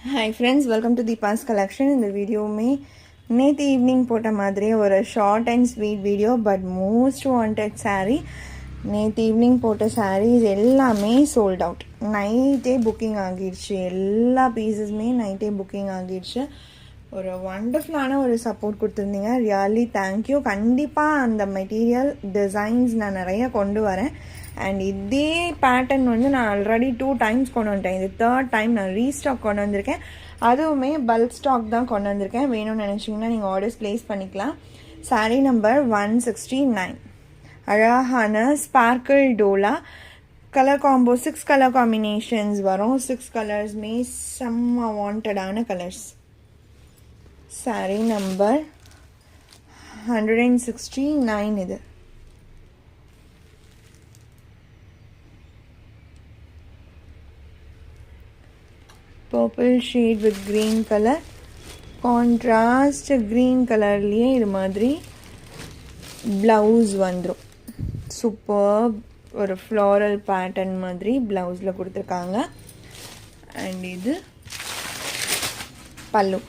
Hi friends, welcome to Deepa's collection. In the video में net evening போட்ட மாதிரி ஒரு short and sweet video but most wanted saree. NAT evening போட்ட sarees எல்லாமே sold out. நைட்டே booking ஆகிடுச்சு, எல்லா பீசஸுமே நைட்டே புக்கிங் ஆகிடுச்சு. ஒரு வண்டர்ஃபுல்லான ஒரு சப்போர்ட் கொடுத்துருந்தீங்க, ரியலி தேங்க்யூ. கண்டிப்பாக அந்த மெட்டீரியல் டிசைன்ஸ் நான் நிறைய கொண்டு வரேன். அண்ட் இதே பேட்டர்ன் வந்து நான் ஆல்ரெடி 2 times கொண்டு வந்துட்டேன். இது 3rd time நான் ரீஸ்டாக் கொண்டு வந்திருக்கேன். அதுவுமே பல்க் ஸ்டாக் தான் கொண்டு வந்திருக்கேன். வேணும்னு நினச்சிங்கன்னா நீங்கள் ஆர்டர்ஸ் ப்ளேஸ் பண்ணிக்கலாம். சாரீ நம்பர் 169. அழகான sparkle Dola colour combo, 6 colour combinations வரும். 6 கலர்ஸ்மே செம்ம வாண்டடான கலர்ஸ். சாரீ நம்பர் 169 இது. purple shade with green color, contrast green கலர்லேயே இது மாதிரி ப்ளவுஸ் வந்துடும். சூப்பர் ஒரு ஃப்ளாரல் பேட்டர்ன் மாதிரி ப்ளவுஸில் கொடுத்துருக்காங்க. அண்ட் இது பல்லு.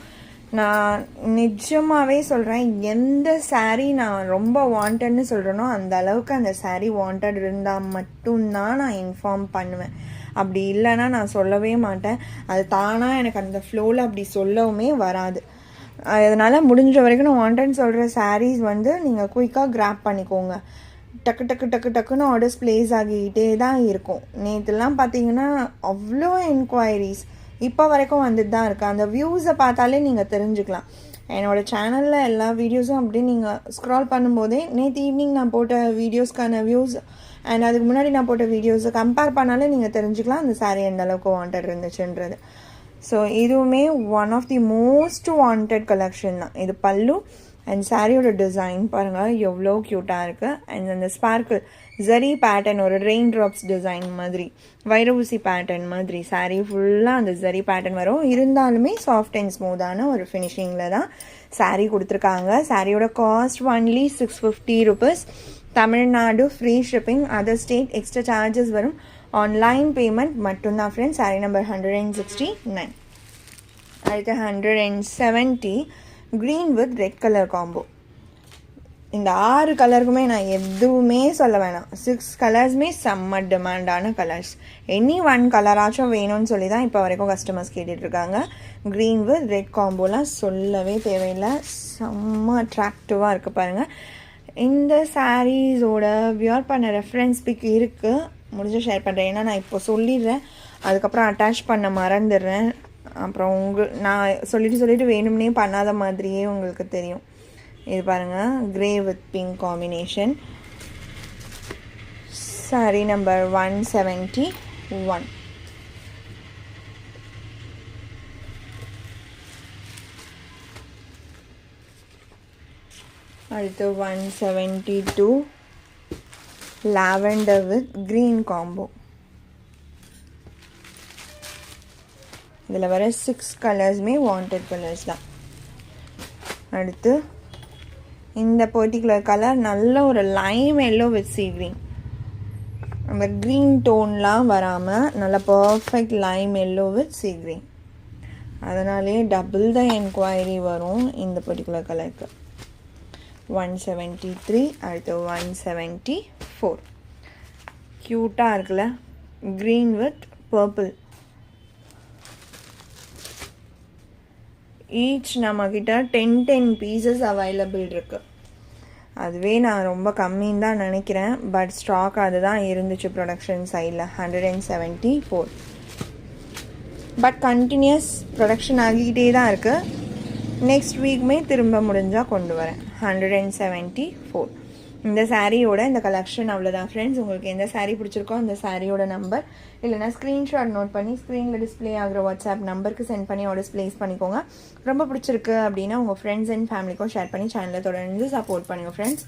நான் நிஜமாகவே சொல்கிறேன், எந்த சாரீ நான் ரொம்ப வாண்டட்னு சொல்கிறேனோ அந்த அளவுக்கு அந்த சாரீ வாண்டட் இருந்தால் மட்டும்தான் நான் இன்ஃபார்ம் பண்ணுவேன். அப்படி இல்லைன்னா நான் சொல்லவே மாட்டேன். அது தானாக எனக்கு அந்த ஃப்ளோவில் அப்படி சொல்லவுமே வராது. அதனால் முடிஞ்ச வரைக்கும் நான் வாண்டட்னு சொல்கிற சாரீஸ் வந்து நீங்கள் குயிக்காக கிராப் பண்ணிக்கோங்க. டக்கு டக்கு டக்கு டக்குன்னு ஆர்டர்ஸ் ப்ளேஸ் ஆகிக்கிட்டே தான் இருக்கும். நேற்றுலாம் பார்த்தீங்கன்னா அவ்வளோ என்கொயரிஸ் இப்போ வரைக்கும் வந்துட்டு தான் இருக்குது. அந்த வியூஸை பார்த்தாலே நீங்கள் தெரிஞ்சுக்கலாம். என்னோடய சேனலில் எல்லா வீடியோஸும் அப்படியே நீங்கள் ஸ்க்ரால் பண்ணும்போதே நேற்று ஈவினிங் நான் போட்ட வீடியோஸ்க்கான வியூஸ் அண்ட் அதுக்கு முன்னாடி நான் போட்ட வீடியோஸை கம்பேர் பண்ணாலே நீங்கள் தெரிஞ்சுக்கலாம் அந்த சாரீ எந்த அளவுக்கு வாண்டட் இருந்துச்சுன்றது. ஸோ இதுவுமே one of the most wanted collection தான். இது பல்லு அண்ட் சாரியோட டிசைன் பாருங்கள் எவ்வளோ க்யூட்டாக இருக்குது. அண்ட் அந்த ஸ்பார்க்கிள் ஜரி பேட்டர்ன், ஒரு ரெயின் ட்ராப்ஸ் டிசைன் மாதிரி, வைரஊசி பேட்டர்ன் மாதிரி சாரீ ஃபுல்லாக அந்த ஜரி பேட்டர்ன் வரும். இருந்தாலுமே சாஃப்ட் அண்ட் ஸ்மூத்தான ஒரு ஃபினிஷிங்கில் தான் சாரீ கொடுத்துருக்காங்க. சாரியோட cost only 650 rupees. Tamil Nadu free shipping, other state extra charges வரும். ஆன்லைன் பேமெண்ட் மட்டும்தான் ஃப்ரெண்ட்ஸ். சாரீ நம்பர் 169. அடுத்து 170 green with red colour combo. இந்த 6 கலருக்குமே நான் எதுவுமே சொல்ல வேணாம். 6 கலர்ஸுமே செம்ம டிமாண்டான கலர்ஸ். எனி 1 கலராச்சும் வேணும்னு சொல்லி தான் இப்போ வரைக்கும் கஸ்டமர்ஸ் கேட்டுட்ருக்காங்க. க்ரீன் வித் ரெட் காம்போலாம் சொல்லவே தேவையில்லை, செம்ம அட்ராக்டிவாக இருக்குது பாருங்கள். இந்த சாரீஸோட வியர் பண்ண ரெஃபரன்ஸ் பிக் இருக்குது, முடிஞ்ச ஷேர் பண்ணுறேன். ஏன்னா நான் இப்போ சொல்லிடுறேன், அதுக்கப்புறம் அட்டாச் பண்ண மறந்துடுறேன். அப்புறம் நான் சொல்லிட்டு வேணும்னே பண்ணாத மாதிரியே உங்களுக்கு தெரியும். இது பாருங்கள், grey with pink combination. Sari number 171. அடுத்து 172 லாவெண்டர் வித் க்ரீன் காம்போ. இதில் வர 6 கலர்ஸுமே வாண்டட் கலர்ஸ் தான். அடுத்து இந்த பர்டிகுலர் கலர் நல்ல ஒரு lime yellow with sea green. நம்ம க்ரீன் டோன்லாம் வராமல் நல்ல perfect lime yellow with sea green. அதனாலே டபுள் த என்கொயரி வரும் இந்த பர்டிகுலர் கலருக்கு. 173. அடுத்து 174. க்யூட்டாக இருக்குல்ல, க்ரீன் வித் பர்பிள். ஈச் நம்மக்கிட்ட 10 பீசஸ் அவைலபிள் இருக்குது. அதுவே நான் ரொம்ப கம்மின்னு தான் நினைக்கிறேன், பட் ஸ்டாக் அதுதான் இருந்துச்சு ப்ரொடக்ஷன் சைடில். 174. பட் கண்டினியூஸ் ப்ரொடக்ஷன் ஆகிக்கிட்டே தான் இருக்குது. நெக்ஸ்ட் வீக்குமே திரும்ப முடிஞ்சால் கொண்டு வரேன். 174. இந்த சாரியோட இந்த கலெக்ஷன் அவ்வளோதான் ஃப்ரெண்ட்ஸ். உங்களுக்கு எந்த சாரீ பிடிச்சிருக்கோ அந்த சாரியோட நம்பர் இல்லைனா ஸ்க்ரீன்ஷாட் நோட் பண்ணி ஸ்க்ரீனில் டிஸ்பிளே ஆகிற வாட்ஸ்அப் நம்பருக்கு சென்ட் பண்ணி ஆர்டர்ஸ் ப்ளேஸ் பண்ணிக்கோங்க. ரொம்ப பிடிச்சிருக்கு அப்படின்னா உங்கள் ஃப்ரெண்ட்ஸ் அண்ட் ஃபேமிலிக்கும் ஷேர் பண்ணி சேனலை தொடர்ந்து சப்போர்ட் பண்ணுங்கள் ஃப்ரெண்ட்ஸ்.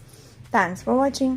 தேங்க்ஸ் ஃபார் வாட்சிங்.